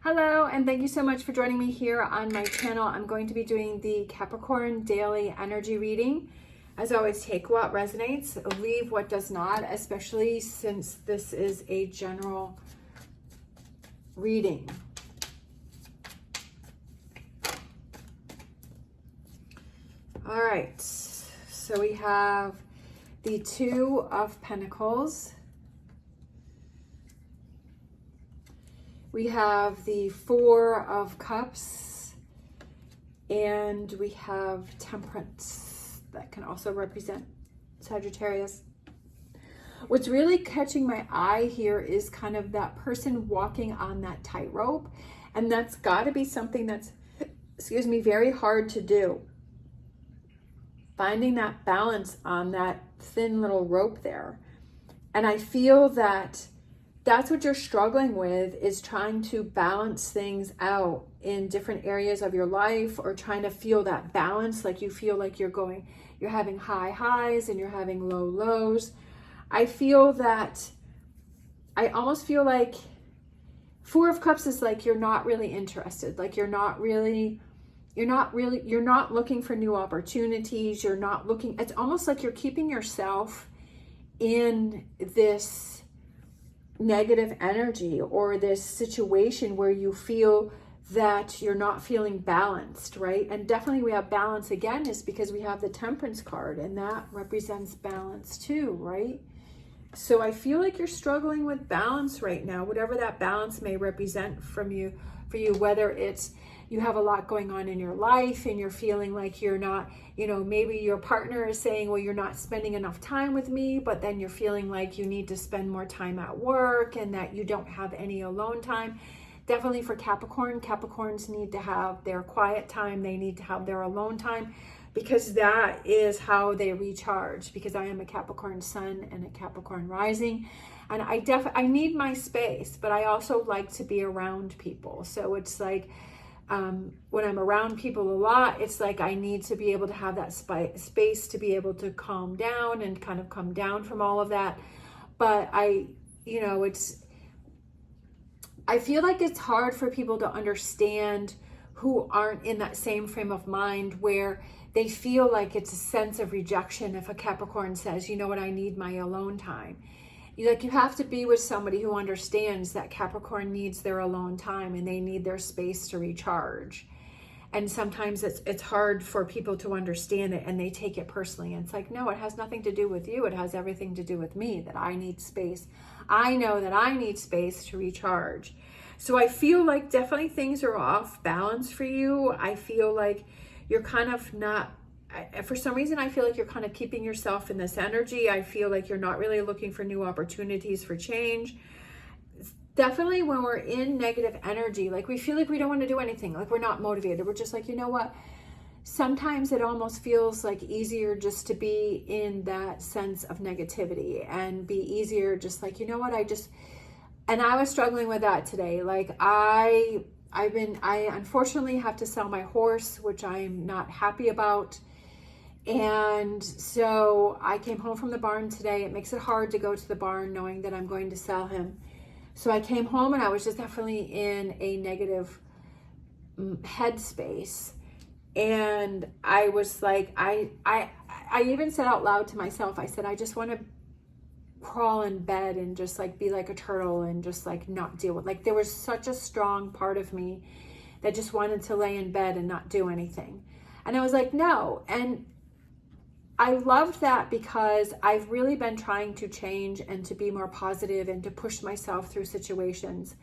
Hello, and thank you so much for joining me here on my channel. I'm going to be doing the Capricorn daily energy reading. As always, take what resonates, leave what does not, especially since this is a general reading. All right, so we have the Two of Pentacles. We have the Four of Cups, and we have Temperance. That can also represent Sagittarius. What's really catching my eye here is kind of that person walking on that tightrope, and that's got to be something that's, very hard to do. Finding that balance on that thin little rope there. And I feel that that's what you're struggling with, is trying to balance things out in different areas of your life, or trying to feel that balance. Like you feel like you're having high highs and you're having low lows. I almost feel like Four of Cups is like you're not really interested. Like you're not looking for new opportunities. It's almost like you're keeping yourself in this negative energy or this situation where you feel that you're not feeling balanced, right? And definitely we have balance again is because we have the Temperance card, and that represents balance too, right? So I feel like you're struggling with balance right now, whatever that balance may represent for you, whether it's you have a lot going on in your life and you're feeling like you're not, maybe your partner is saying, well, you're not spending enough time with me, but then you're feeling like you need to spend more time at work and that you don't have any alone time. Definitely for Capricorns need to have their quiet time. They need to have their alone time, because that is how they recharge. Because I am a Capricorn sun and a Capricorn rising, and I need my space, but I also like to be around people. So it's like, when I'm around people a lot, it's like I need to be able to have that space to be able to calm down and kind of come down from all of that. But I feel like it's hard for people to understand who aren't in that same frame of mind, where they feel like it's a sense of rejection if a Capricorn says, you know what, I need my alone time. You have to be with somebody who understands that Capricorn needs their alone time and they need their space to recharge. And sometimes it's hard for people to understand it, and they take it personally. And it's like, no, it has nothing to do with you. It has everything to do with me, that I need space. I know that I need space to recharge. So I feel like definitely things are off balance for you. I feel like you're kind of not, for some reason, I feel like you're kind of keeping yourself in this energy. I feel like you're not really looking for new opportunities for change. Definitely when we're in negative energy, like we feel like we don't want to do anything, like we're not motivated. We're just like, you know what? Sometimes it almost feels like easier just to be in that sense of negativity and be easier just like, you know what, and I was struggling with that today. Like I unfortunately have to sell my horse, which I'm not happy about. And so I came home from the barn today. It makes it hard to go to the barn knowing that I'm going to sell him. So I came home and I was just definitely in a negative headspace. And I was like, I even said out loud to myself, I said, I just want to crawl in bed and just like be like a turtle and just like not deal with, like there was such a strong part of me that just wanted to lay in bed and not do anything. And I was like, no. And I loved that, because I've really been trying to change and to be more positive and to push myself through situations.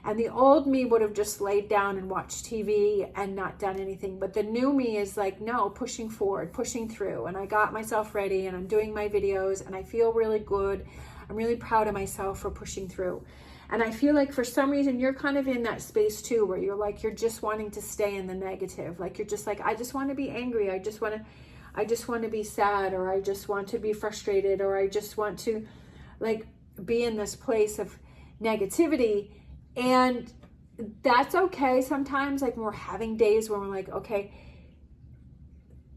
And the old me would have just laid down and watched TV and not done anything. But the new me is like, no, pushing forward, pushing through. And I got myself ready and I'm doing my videos and I feel really good. I'm really proud of myself for pushing through. And I feel like for some reason you're kind of in that space too, where you're like, you're just wanting to stay in the negative. Like you're just like, I just want to be angry. I just want to be sad, or I just want to be frustrated, or I just want to like be in this place of negativity. And that's okay sometimes. Like when we're having days where we're like, okay,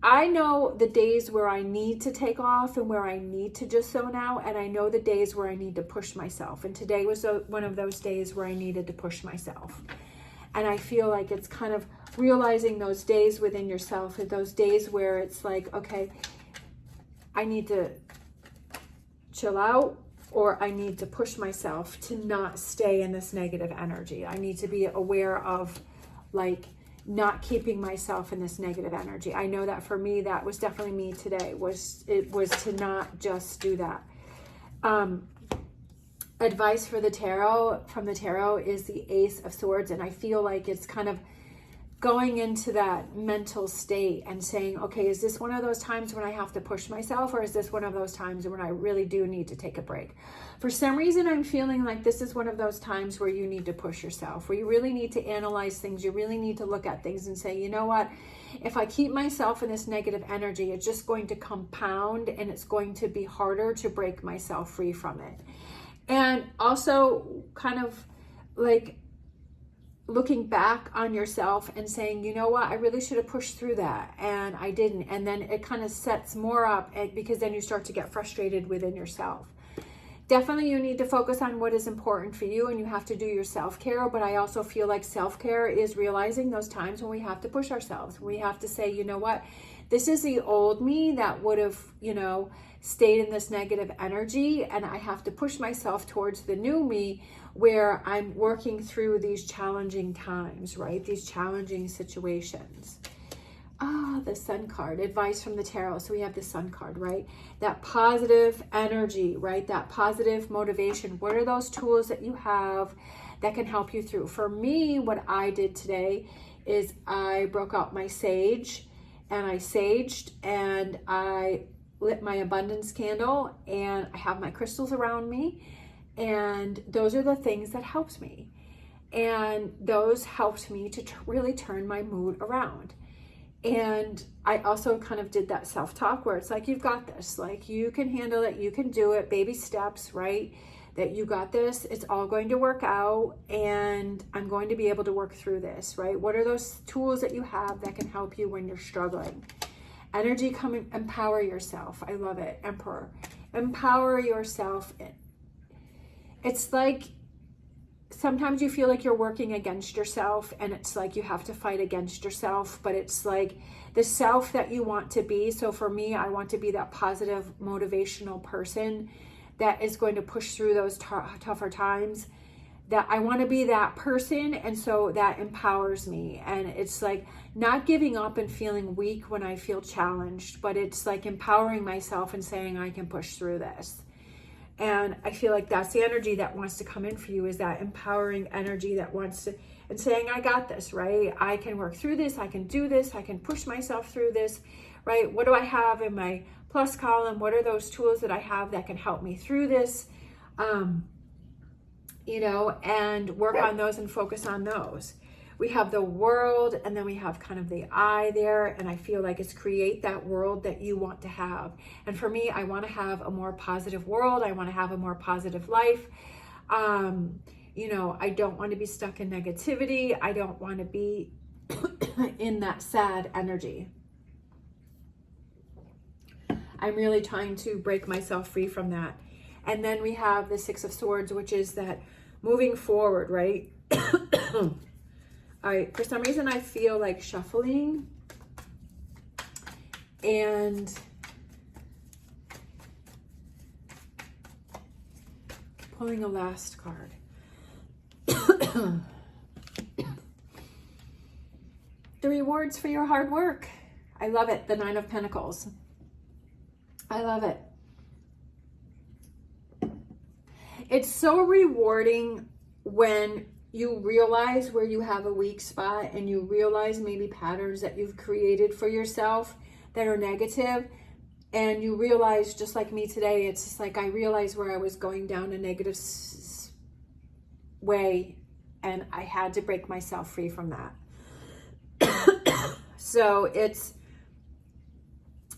I know the days where I need to take off and where I need to just zone out, and I know the days where I need to push myself. And today was one of those days where I needed to push myself. And I feel like it's kind of realizing those days within yourself, those days where it's like, okay, I need to chill out, or I need to push myself to not stay in this negative energy. I need to be aware of like not keeping myself in this negative energy. I know that for me, that was definitely me today, was to not just do that. Advice for the tarot, from the tarot, is the Ace of Swords. And I feel like it's kind of going into that mental state and saying, okay, is this one of those times when I have to push myself, or is this one of those times when I really do need to take a break? For some reason, I'm feeling like this is one of those times where you need to push yourself, where you really need to analyze things. You really need to look at things and say, you know what? If I keep myself in this negative energy, it's just going to compound, and it's going to be harder to break myself free from it. And also kind of like looking back on yourself and saying, you know what, I really should have pushed through that and I didn't. And then it kind of sets more up, because then you start to get frustrated within yourself. Definitely you need to focus on what is important for you, and you have to do your self-care. But I also feel like self-care is realizing those times when we have to push ourselves. We have to say, you know what, this is the old me that would have, stayed in this negative energy, and I have to push myself towards the new me, where I'm working through these challenging times, right? These challenging situations. The Sun card, advice from the tarot. So we have the Sun card, right? That positive energy, right? That positive motivation. What are those tools that you have that can help you through? For me, what I did today is I broke out my sage, and I saged, and I lit my abundance candle, and I have my crystals around me. And those are the things that helped me. And those helped me to really turn my mood around. And I also kind of did that self-talk where it's like, you've got this, like you can handle it, you can do it, baby steps, right? That you got this, it's all going to work out, and I'm going to be able to work through this, right? What are those tools that you have that can help you when you're struggling? Energy, come and empower yourself. I love it. Emperor. Empower yourself. It's like sometimes you feel like you're working against yourself, and it's like you have to fight against yourself, but it's like the self that you want to be. So for me, I want to be that positive, motivational person that is going to push through those tougher times. That I want to be that person, and so that empowers me. And it's like not giving up and feeling weak when I feel challenged, but it's like empowering myself and saying I can push through this. And I feel like that's the energy that wants to come in for you, is that empowering energy that wants to, and saying, I got this, right? I can work through this. I can do this. I can push myself through this, right? What do I have in my plus column? What are those tools that I have that can help me through this? And work on those and focus on those. We have the world, and then we have kind of the eye there, and I feel like it's create that world that you want to have. And for me, I want to have a more positive world. I want to have a more positive life. I don't want to be stuck in negativity. I don't want to be in that sad energy. I'm really trying to break myself free from that. And then we have the Six of Swords, which is that moving forward, right? All right, for some reason I feel like shuffling and pulling a last card. The rewards for your hard work. I love it. The Nine of Pentacles. I love it. It's so rewarding when you realize where you have a weak spot, and you realize maybe patterns that you've created for yourself that are negative, and you realize, just like me today, it's just like I realized where I was going down a negative way, and I had to break myself free from that. So it's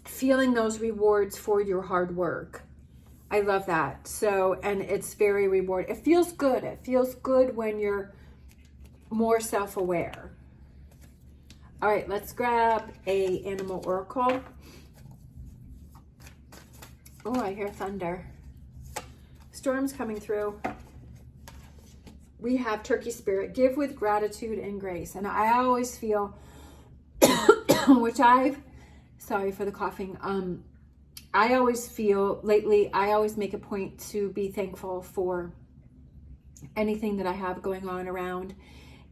feeling those rewards for your hard work. I love that. So, and it's very rewarding. It feels good. It feels good when you're more self-aware. All right, let's grab a animal oracle. Oh, I hear thunder. Storm's coming through. we have Turkey Spirit, give with gratitude and grace. And I always feel, sorry for the coughing. I always feel lately, I always make a point to be thankful for anything that I have going on around,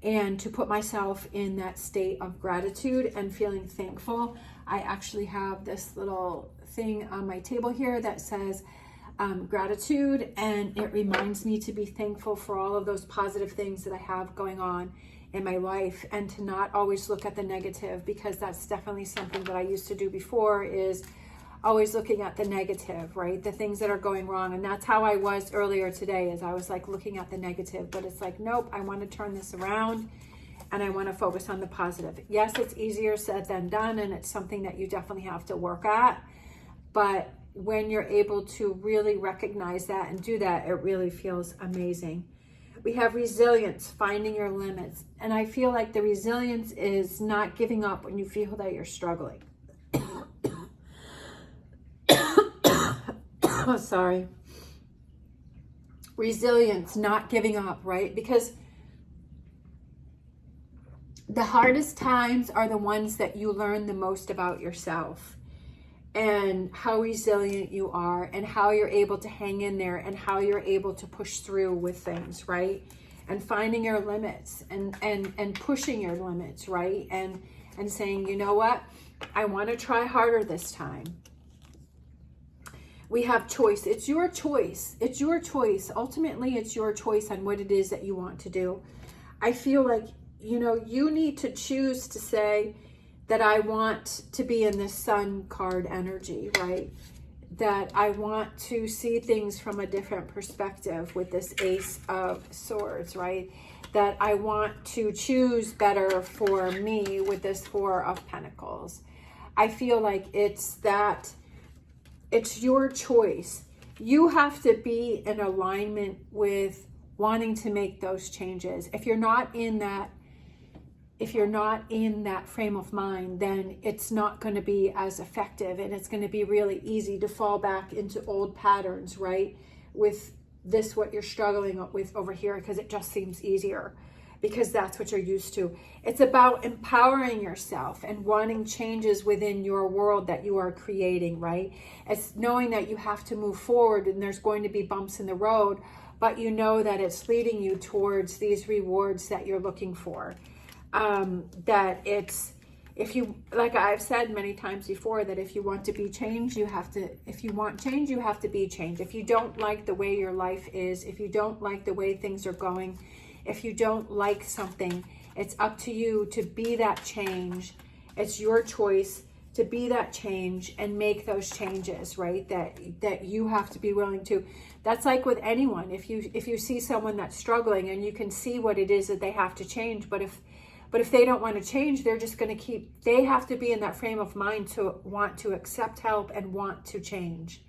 and to put myself in that state of gratitude and feeling thankful. I actually have this little thing on my table here that says gratitude, and it reminds me to be thankful for all of those positive things that I have going on in my life, and to not always look at the negative, because that's definitely something that I used to do before, is always looking at the negative, right? The things that are going wrong. And that's how I was earlier today, is I was like looking at the negative, but it's like, nope, I want to turn this around and I want to focus on the positive. Yes, it's easier said than done, and it's something that you definitely have to work at. But when you're able to really recognize that and do that, it really feels amazing. We have resilience, finding your limits. And I feel like the resilience is not giving up when you feel that you're struggling. Oh, sorry. Resilience, not giving up, right? Because the hardest times are the ones that you learn the most about yourself, and how resilient you are, and how you're able to hang in there, and how you're able to push through with things, right? And finding your limits, and pushing your limits, right? And saying, you know what? I want to try harder this time. We have choice. It's your choice. It's your choice. Ultimately, it's your choice on what it is that you want to do. I feel like, you know, you need to choose to say that I want to be in this Sun card energy, right? That I want to see things from a different perspective with this Ace of Swords, right? That I want to choose better for me with this Four of Pentacles. I feel like it's your choice. You have to be in alignment with wanting to make those changes. If you're not in that frame of mind, then it's not going to be as effective, and it's going to be really easy to fall back into old patterns, right? With this, what you're struggling with over here, because it just seems easier, because that's what you're used to. It's about empowering yourself and wanting changes within your world that you are creating, right? It's knowing that you have to move forward, and there's going to be bumps in the road, but you know that it's leading you towards these rewards that you're looking for. That it's, if you, like I've said many times before, that if you want to be changed, if you want change, you have to be changed. If you don't like the way your life is, if you don't like the way things are going, if you don't like something, it's up to you to be that change. It's your choice to be that change and make those changes, right? That you have to be willing to. That's like with anyone. If you see someone that's struggling, and you can see what it is that they have to change, but if they don't want to change, they're just going to they have to be in that frame of mind to want to accept help and want to change.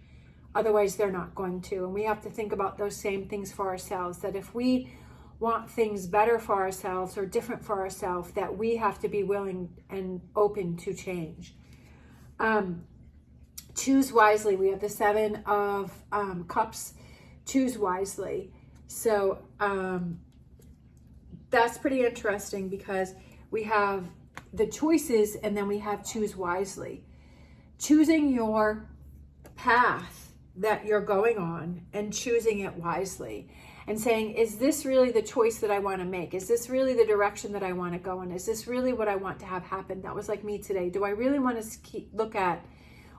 Otherwise, they're not going to. And we have to think about those same things for ourselves, that if we want things better for ourselves or different for ourselves, that we have to be willing and open to change. Choose wisely. We have the Seven of Cups. Choose wisely. So that's pretty interesting, because we have the choices, and then we have choose wisely. Choosing your path that you're going on and choosing it wisely, and saying, is this really the choice that I want to make? Is this really the direction that I want to go in? Is this really what I want to have happen? That was like me today. Do I really want to look at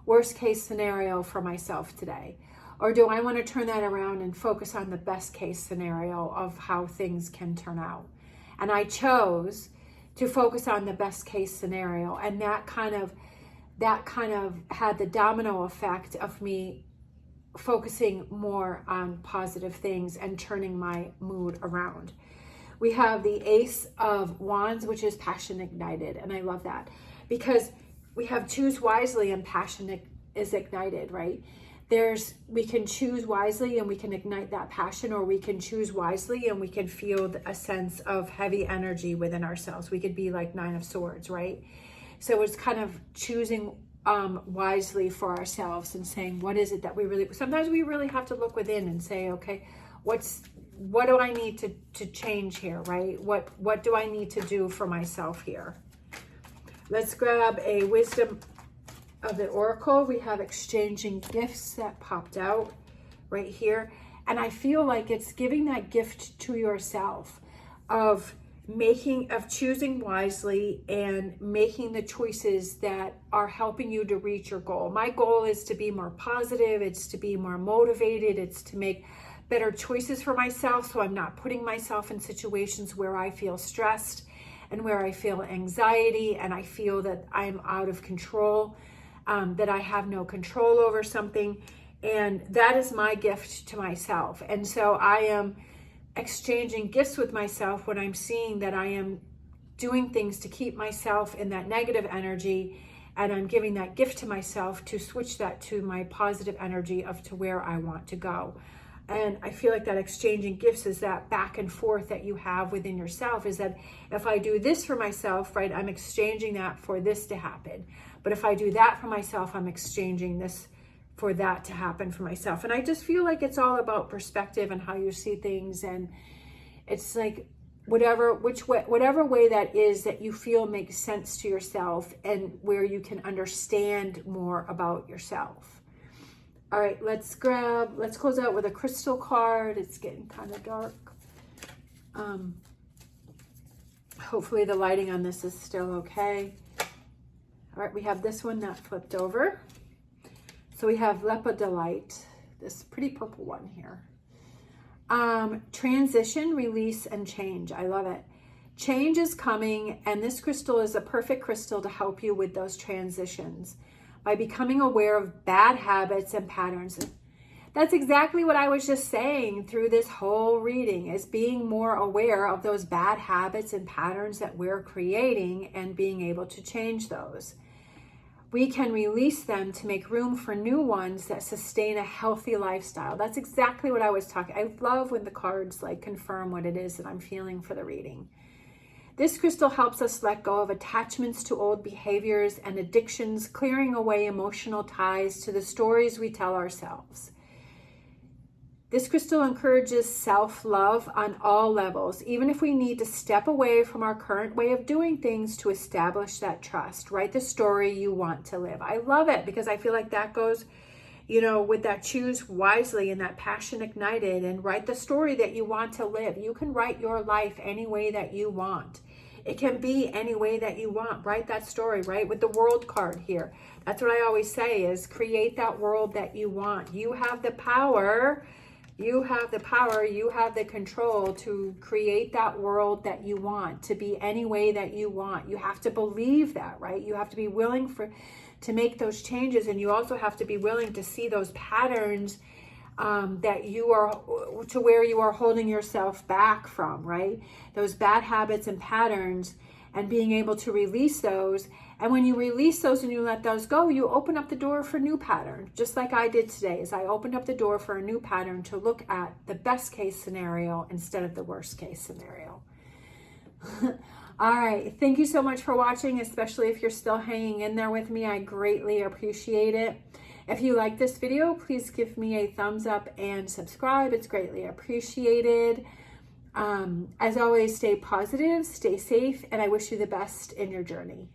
worst case scenario for myself today? Or do I want to turn that around and focus on the best case scenario of how things can turn out? And I chose to focus on the best case scenario. And that kind of had the domino effect of me focusing more on positive things and turning my mood around. We have the Ace of Wands, which is passion ignited. And I love that, because we have choose wisely and passion is ignited, right? We can choose wisely and we can ignite that passion, or we can choose wisely and we can feel a sense of heavy energy within ourselves. We could be like Nine of Swords, right? So it's kind of choosing wisely for ourselves and saying, what is it that we really, sometimes we really have to look within and say, okay, what's what do I need to change here, right? What do I need to do for myself here? Let's grab a wisdom of the oracle. We have exchanging gifts that popped out right here. And I feel like it's giving that gift to yourself of choosing wisely and making the choices that are helping you to reach your goal. My goal is to be more positive. It's to be more motivated. It's to make better choices for myself, so I'm not putting myself in situations where I feel stressed and where I feel anxiety and I feel that I'm out of control, that I have no control over something. And that is my gift to myself. And so I am exchanging gifts with myself when I'm seeing that I am doing things to keep myself in that negative energy, and I'm giving that gift to myself to switch that to my positive energy of to where I want to go. And I feel like that exchanging gifts is that back and forth that you have within yourself, is that if I do this for myself, right, I'm exchanging that for this to happen. But if I do that for myself, I'm exchanging this for that to happen for myself. And I just feel like it's all about perspective and how you see things. And it's like whatever way that is that you feel makes sense to yourself and where you can understand more about yourself. All right, let's close out with a crystal card. It's getting kind of dark. Hopefully the lighting on this is still okay. All right, we have this one that flipped over. So we have Lepidolite, this pretty purple one here. Transition, release, and change. I love it. Change is coming, and this crystal is a perfect crystal to help you with those transitions by becoming aware of bad habits and patterns. That's exactly what I was just saying through this whole reading, is being more aware of those bad habits and patterns that we're creating and being able to change those. We can release them to make room for new ones that sustain a healthy lifestyle. That's exactly what I was talking. I love when the cards like confirm what it is that I'm feeling for the reading. This crystal helps us let go of attachments to old behaviors and addictions, clearing away emotional ties to the stories we tell ourselves. This crystal encourages self-love on all levels, even if we need to step away from our current way of doing things to establish that trust. Write the story you want to live. I love it because I feel like that goes, with that choose wisely and that passion ignited, and write the story that you want to live. You can write your life any way that you want. It can be any way that you want. Write that story, right? With the world card here. That's what I always say, is create that world that you want. You have the power. You have the power, you have the control to create that world that you want, to be any way that you want. You have to believe that, right? You have to be willing to make those changes, and you also have to be willing to see those patterns that you are, to where you are holding yourself back from, right? Those bad habits and patterns, and being able to release those. And when you release those and you let those go, you open up the door for new patterns, just like I did today. As I opened up the door for a new pattern to look at the best case scenario instead of the worst case scenario. All right, thank you so much for watching, especially if you're still hanging in there with me. I greatly appreciate it. If you like this video, please give me a thumbs up and subscribe. It's greatly appreciated. As always, stay positive, stay safe, and I wish you the best in your journey.